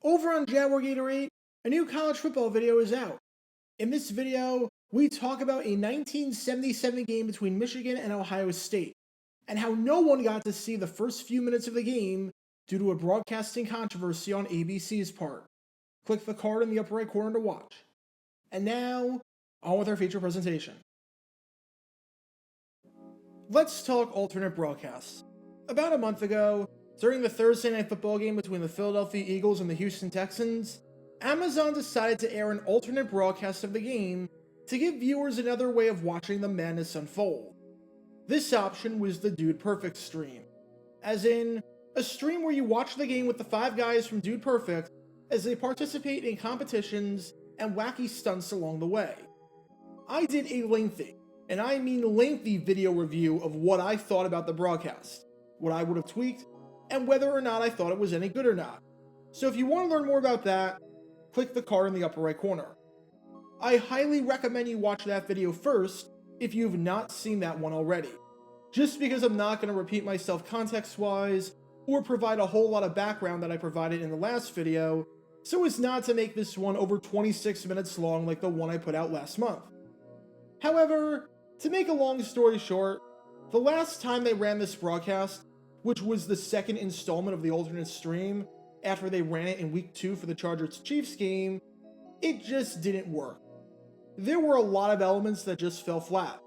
Over on Jaguar Gatorade, a new college football video is out. In this video, we talk about a 1977 game between Michigan and Ohio State, and how no one got to see the first few minutes of the game due to a broadcasting controversy on ABC's part. Click the card in the upper right corner to watch. And now, on with our feature presentation. Let's talk alternate broadcasts. About a month ago, during the Thursday night football game between the Philadelphia Eagles and the Houston Texans, Amazon decided to air an alternate broadcast of the game to give viewers another way of watching the madness unfold. This option was the Dude Perfect stream, as in, a stream where you watch the game with the 5 guys from Dude Perfect as they participate in competitions and wacky stunts along the way. I did a lengthy, and I mean lengthy, video review of what I thought about the broadcast, what I would have tweaked, and whether or not I thought it was any good or not. So if you want to learn more about that, click the card in the upper right corner. I highly recommend you watch that video first if you've not seen that one already, just because I'm not going to repeat myself context-wise or provide a whole lot of background that I provided in the last video, so as not to make this one over 26 minutes long like the one I put out last month. However, to make a long story short, the last time they ran this broadcast, which was the second installment of the alternate stream after they ran it in week 2 for the Chargers-Chiefs game, it just didn't work. There were a lot of elements that just fell flat,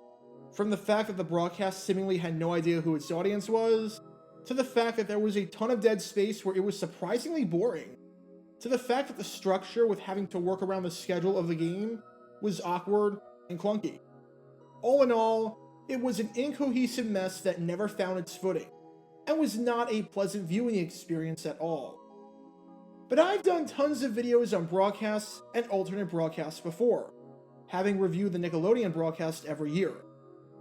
from the fact that the broadcast seemingly had no idea who its audience was, to the fact that there was a ton of dead space where it was surprisingly boring, to the fact that the structure with having to work around the schedule of the game was awkward and clunky. All in all, it was an incohesive mess that never found its footing, and was not a pleasant viewing experience at all. But I've done tons of videos on broadcasts and alternate broadcasts before, having reviewed the Nickelodeon broadcast every year.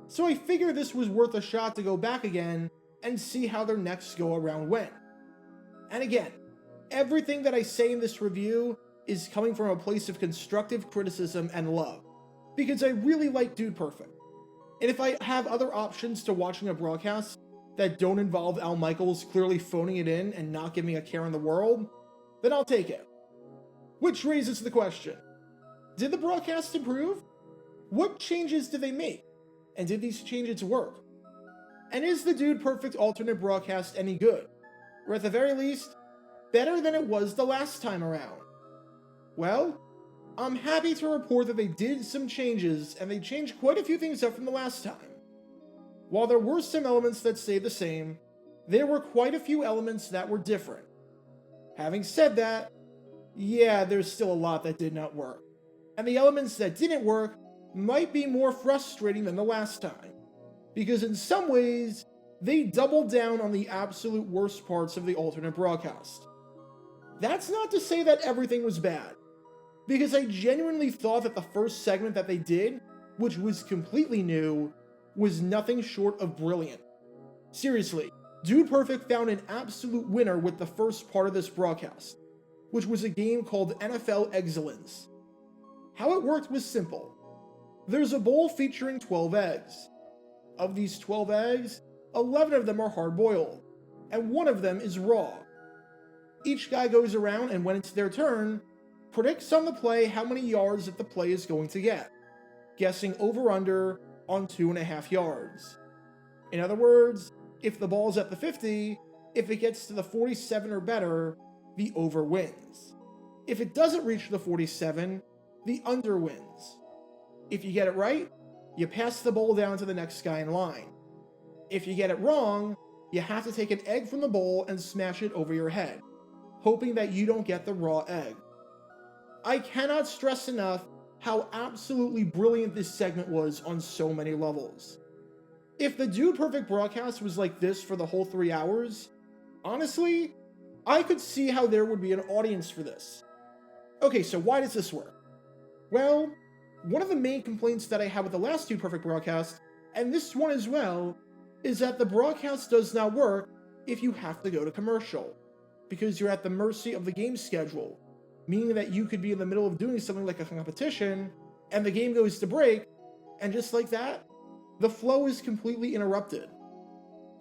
So I figured this was worth a shot to go back again and see how their next go around went. And again, everything that I say in this review is coming from a place of constructive criticism and love, because I really like Dude Perfect. And if I have other options to watching a broadcast that don't involve Al Michaels clearly phoning it in and not giving a care in the world, then I'll take it. Which raises the question, did the broadcast improve? What changes did they make? And did these changes work? And is the Dude Perfect alternate broadcast any good? Or at the very least, better than it was the last time around? Well, I'm happy to report that they did some changes, and they changed quite a few things up from the last time. While there were some elements that stayed the same, there were quite a few elements that were different. Having said that, yeah, there's still a lot that did not work. And the elements that didn't work might be more frustrating than the last time, because in some ways, they doubled down on the absolute worst parts of the alternate broadcast. That's not to say that everything was bad, because I genuinely thought that the first segment that they did, which was completely new, was nothing short of brilliant. Seriously, Dude Perfect found an absolute winner with the first part of this broadcast, which was a game called NFL Excellence. How it worked was simple. There's a bowl featuring 12 eggs. Of these 12 eggs, 11 of them are hard-boiled, and 1 of them is raw. Each guy goes around and when it's their turn, predicts on the play how many yards that the play is going to get, guessing over-under on 2.5 yards. In other words, if the ball's at the 50, if it gets to the 47 or better, the over wins. If it doesn't reach the 47, the under wins. If you get it right, you pass the bowl down to the next guy in line. If you get it wrong, you have to take an egg from the bowl and smash it over your head, hoping that you don't get the raw egg. I cannot stress enough how absolutely brilliant this segment was on so many levels. If the Dude Perfect broadcast was like this for the whole 3 hours, honestly, I could see how there would be an audience for this. Okay, so why does this work? Well, one of the main complaints that I had with the last Dude Perfect broadcast, and this one as well, is that the broadcast does not work if you have to go to commercial, because you're at the mercy of the game schedule, meaning that you could be in the middle of doing something like a competition, and the game goes to break, and just like that, the flow is completely interrupted.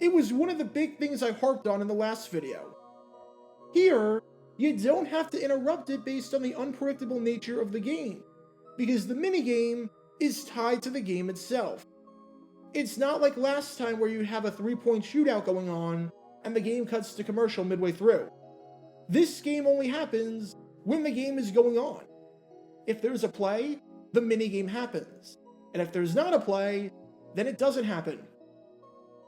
It was one of the big things I harped on in the last video. Here, you don't have to interrupt it based on the unpredictable nature of the game, because the minigame is tied to the game itself. It's not like last time where you have a 3-point shootout going on and the game cuts to commercial midway through. This game only happens when the game is going on. If there's a play, the minigame happens. And if there's not a play, then it doesn't happen.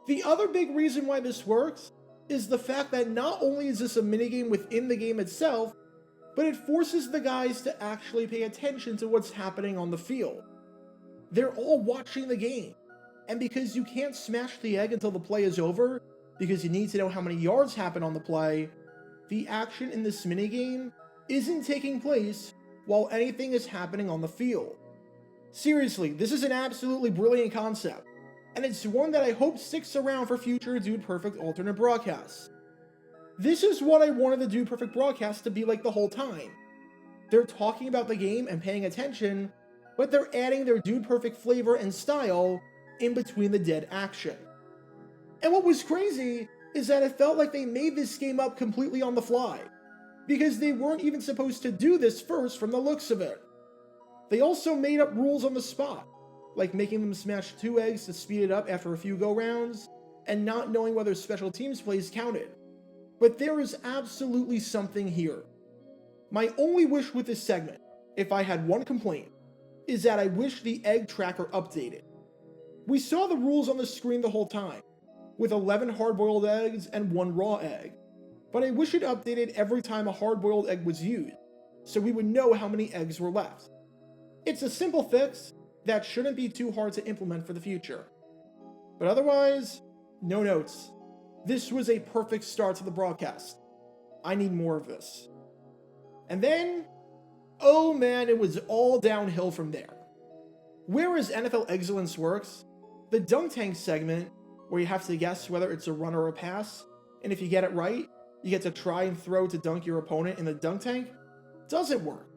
The other big reason why this works is the fact that not only is this a minigame within the game itself, but it forces the guys to actually pay attention to what's happening on the field. They're all watching the game, and because you can't smash the egg until the play is over, because you need to know how many yards happen on the play, the action in this minigame isn't taking place while anything is happening on the field. Seriously, this is an absolutely brilliant concept, and it's one that I hope sticks around for future Dude Perfect alternate broadcasts. This is what I wanted the Dude Perfect broadcast to be like the whole time. They're talking about the game and paying attention, but they're adding their Dude Perfect flavor and style in between the dead action. And what was crazy is that it felt like they made this game up completely on the fly, because they weren't even supposed to do this first from the looks of it. They also made up rules on the spot, like making them smash 2 eggs to speed it up after a few go-rounds, and not knowing whether special teams plays counted. But there is absolutely something here. My only wish with this segment, if I had one complaint, is that I wish the egg tracker updated. We saw the rules on the screen the whole time, with 11 hard-boiled eggs and 1 raw egg, but I wish it updated every time a hard-boiled egg was used, so we would know how many eggs were left. It's a simple fix that shouldn't be too hard to implement for the future. But otherwise, no notes. This was a perfect start to the broadcast. I need more of this. And then, oh man, it was all downhill from there. Whereas NFL Excellence works, the dunk tank segment, where you have to guess whether it's a run or a pass, and if you get it right, you get to try and throw to dunk your opponent in the dunk tank, doesn't work.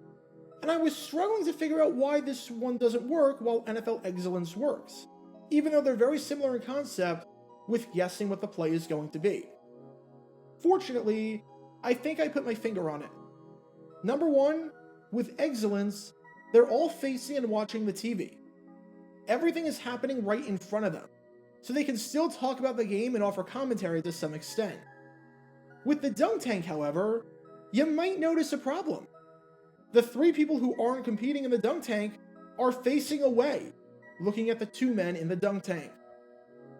And I was struggling to figure out why this one doesn't work while NFL Excellence works, even though they're very similar in concept with guessing what the play is going to be. Fortunately, I think I put my finger on it. Number one, with Excellence, they're all facing and watching the TV. Everything is happening right in front of them, so they can still talk about the game and offer commentary to some extent. With the dunk tank, however, you might notice a problem. The 3 people who aren't competing in the dunk tank are facing away, looking at the 2 men in the dunk tank.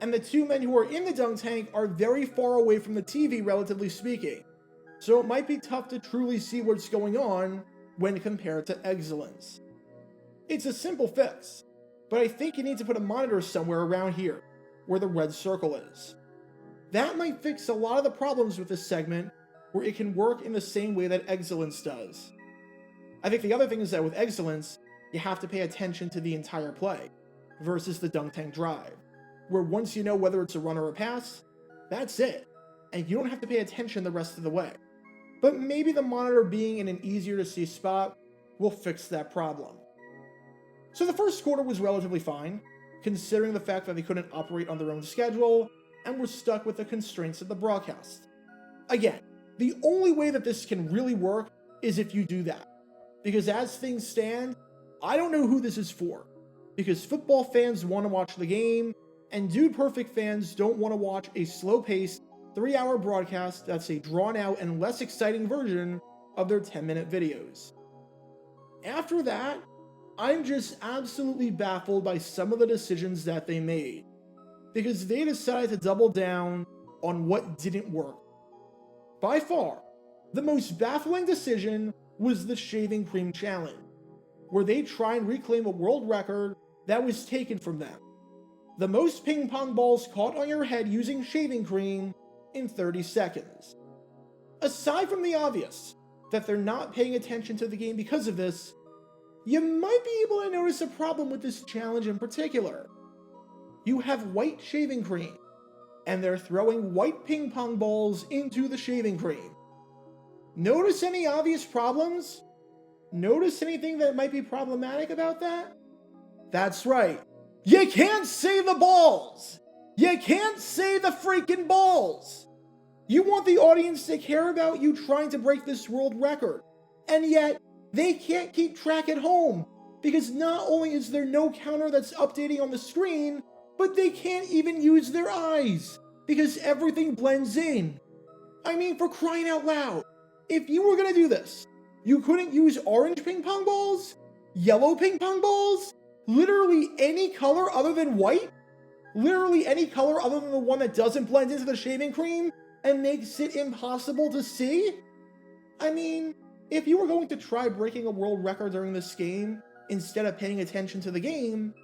And the 2 men who are in the dunk tank are very far away from the TV, relatively speaking, so it might be tough to truly see what's going on when compared to Excellence. It's a simple fix, but I think you need to put a monitor somewhere around here, where the red circle is. That might fix a lot of the problems with this segment, where it can work in the same way that Excellence does. I think the other thing is that with Excellence, you have to pay attention to the entire play, versus the dunk tank drive, where once you know whether it's a run or a pass, that's it, and you don't have to pay attention the rest of the way. But maybe the monitor being in an easier to see spot will fix that problem. So the first quarter was relatively fine, considering the fact that they couldn't operate on their own schedule, and were stuck with the constraints of the broadcast. Again, the only way that this can really work is if you do that. Because as things stand, I don't know who this is for. Because football fans want to watch the game, and Dude Perfect fans don't want to watch a slow-paced, 3-hour broadcast that's a drawn-out and less exciting version of their 10-minute videos. After that, I'm just absolutely baffled by some of the decisions that they made, because they decided to double down on what didn't work. By far, the most baffling decision was the shaving cream challenge, where they try and reclaim a world record that was taken from them. The most ping pong balls caught on your head using shaving cream in 30 seconds. Aside from the obvious, that they're not paying attention to the game because of this, you might be able to notice a problem with this challenge in particular. You have white shaving cream, and they're throwing white ping pong balls into the shaving cream. Notice any obvious problems? Notice anything that might be problematic about that? That's right. You can't say the balls! You can't say the freaking balls! You want the audience to care about you trying to break this world record, and yet they can't keep track at home because not only is there no counter that's updating on the screen, but they can't even use their eyes because everything blends in. I mean, for crying out loud, if you were gonna do this, you couldn't use orange ping pong balls? Yellow ping pong balls? Literally any color other than white? Literally any color other than the one that doesn't blend into the shaving cream and makes it impossible to see? I mean, if you were going to try breaking a world record during this game, instead of paying attention to the game,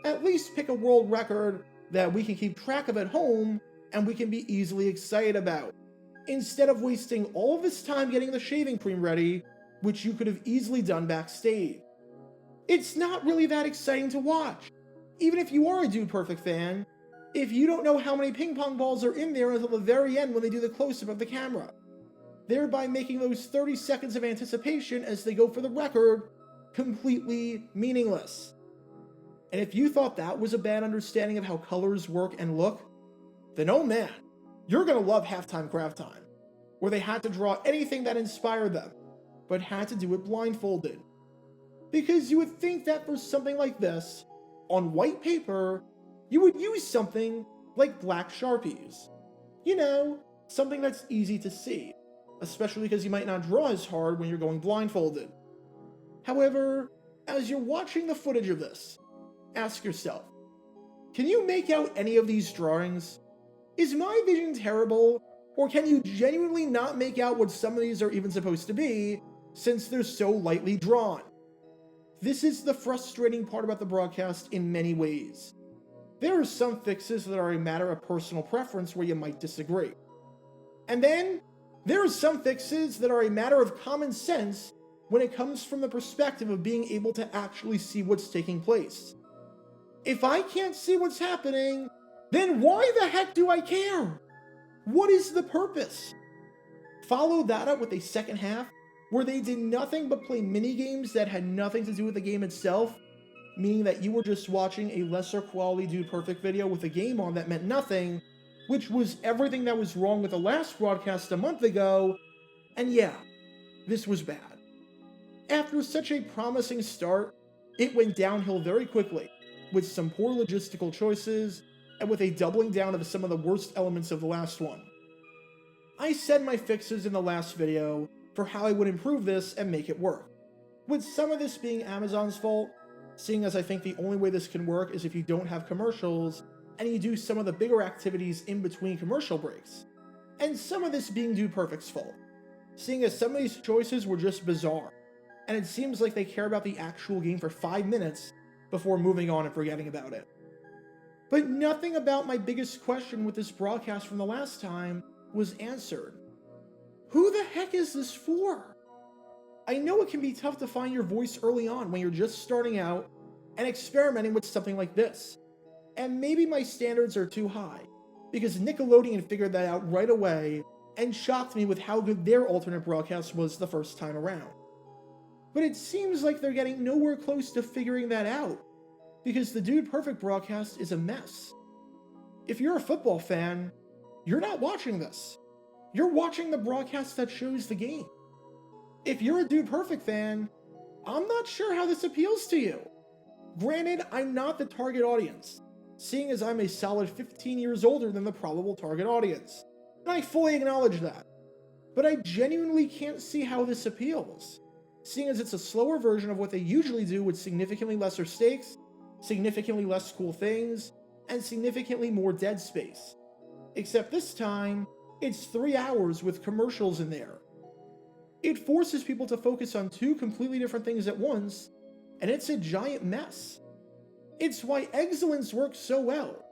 at least pick a world record that we can keep track of at home and we can be easily excited about, instead of wasting all of this time getting the shaving cream ready, which you could have easily done backstage. It's not really that exciting to watch, even if you are a Dude Perfect fan, if you don't know how many ping pong balls are in there until the very end when they do the close-up of the camera, thereby making those 30 seconds of anticipation as they go for the record completely meaningless. And if you thought that was a bad understanding of how colors work and look, then oh man, you're gonna love Halftime Craft Time, where they had to draw anything that inspired them, but had to do it blindfolded. Because you would think that for something like this, on white paper, you would use something like black Sharpies. You know, something that's easy to see, especially because you might not draw as hard when you're going blindfolded. However, as you're watching the footage of this, ask yourself, can you make out any of these drawings? Is my vision terrible, or can you genuinely not make out what some of these are even supposed to be, since they're so lightly drawn? This is the frustrating part about the broadcast in many ways. There are some fixes that are a matter of personal preference where you might disagree. And then, there are some fixes that are a matter of common sense when it comes from the perspective of being able to actually see what's taking place. If I can't see what's happening, then why the heck do I care? What is the purpose? Follow that up with a second half where they did nothing but play mini-games that had nothing to do with the game itself, meaning that you were just watching a lesser quality Dude Perfect video with a game on that meant nothing, which was everything that was wrong with the last broadcast a month ago, and yeah, this was bad. After such a promising start, it went downhill very quickly, with some poor logistical choices, and with a doubling down of some of the worst elements of the last one. I said my fixes in the last video for how I would improve this and make it work, with some of this being Amazon's fault, seeing as I think the only way this can work is if you don't have commercials and you do some of the bigger activities in between commercial breaks, and some of this being Dude Perfect's fault, seeing as some of these choices were just bizarre, and it seems like they care about the actual game for 5 minutes before moving on and forgetting about it. But nothing about my biggest question with this broadcast from the last time was answered. Who the heck is this for? I know it can be tough to find your voice early on when you're just starting out and experimenting with something like this. And maybe my standards are too high, because Nickelodeon figured that out right away and shocked me with how good their alternate broadcast was the first time around. But it seems like they're getting nowhere close to figuring that out, because the Dude Perfect broadcast is a mess. If you're a football fan, you're not watching this. You're watching the broadcast that shows the game. If you're a Dude Perfect fan, I'm not sure how this appeals to you. Granted, I'm not the target audience, seeing as I'm a solid 15 years older than the probable target audience, and I fully acknowledge that. But I genuinely can't see how this appeals, seeing as it's a slower version of what they usually do with significantly lesser stakes, significantly less cool things, and significantly more dead space. Except this time, it's 3 hours with commercials in there. It forces people to focus on 2 completely different things at once, and it's a giant mess. It's why Excellence works so well.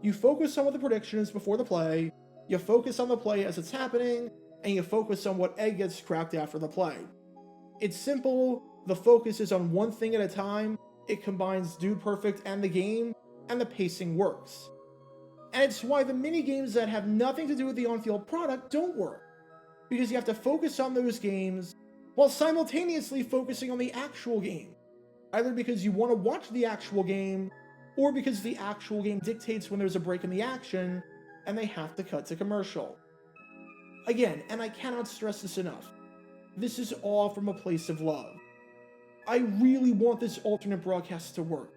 You focus on what the prediction is before the play, you focus on the play as it's happening, and you focus on what egg gets cracked after the play. It's simple, the focus is on one thing at a time, it combines Dude Perfect and the game, and the pacing works. And it's why the mini-games that have nothing to do with the on-field product don't work, because you have to focus on those games while simultaneously focusing on the actual game, either because you want to watch the actual game, or because the actual game dictates when there's a break in the action, and they have to cut to commercial. Again, and I cannot stress this enough, this is all from a place of love. I really want this alternate broadcast to work.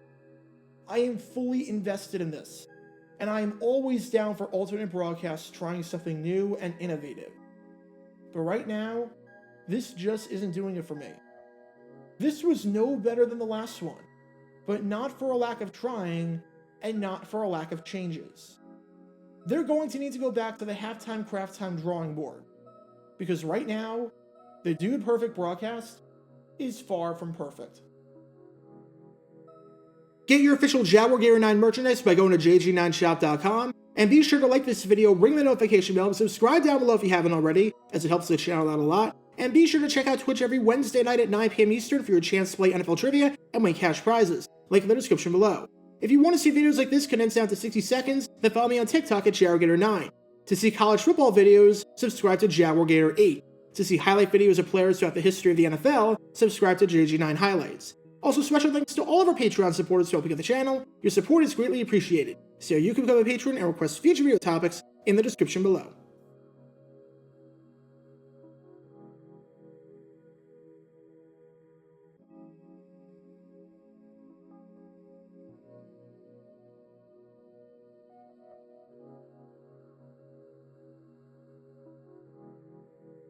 I am fully invested in this, and I am always down for alternate broadcasts trying something new and innovative. But right now, this just isn't doing it for me. This was no better than the last one, but not for a lack of trying, and not for a lack of changes. They're going to need to go back to the halftime craft time drawing board, because right now, the Dude Perfect broadcast is far from perfect. Get your official Jaguar Gator 9 merchandise by going to jg9shop.com, and be sure to like this video, ring the notification bell, and subscribe down below if you haven't already, as it helps the channel out a lot. And be sure to check out Twitch every Wednesday night at 9 p.m. Eastern for your chance to play NFL trivia and win cash prizes. Link in the description below. If you want to see videos like this condensed down to 60 seconds, then follow me on TikTok at Jaguar Gator 9. To see college football videos, subscribe to Jaguar Gator 8. To see highlight videos of players throughout the history of the NFL, subscribe to JG9 Highlights. Also, special thanks to all of our Patreon supporters for helping out the channel. Your support is greatly appreciated. See how you can become a patron and request future video topics in the description below.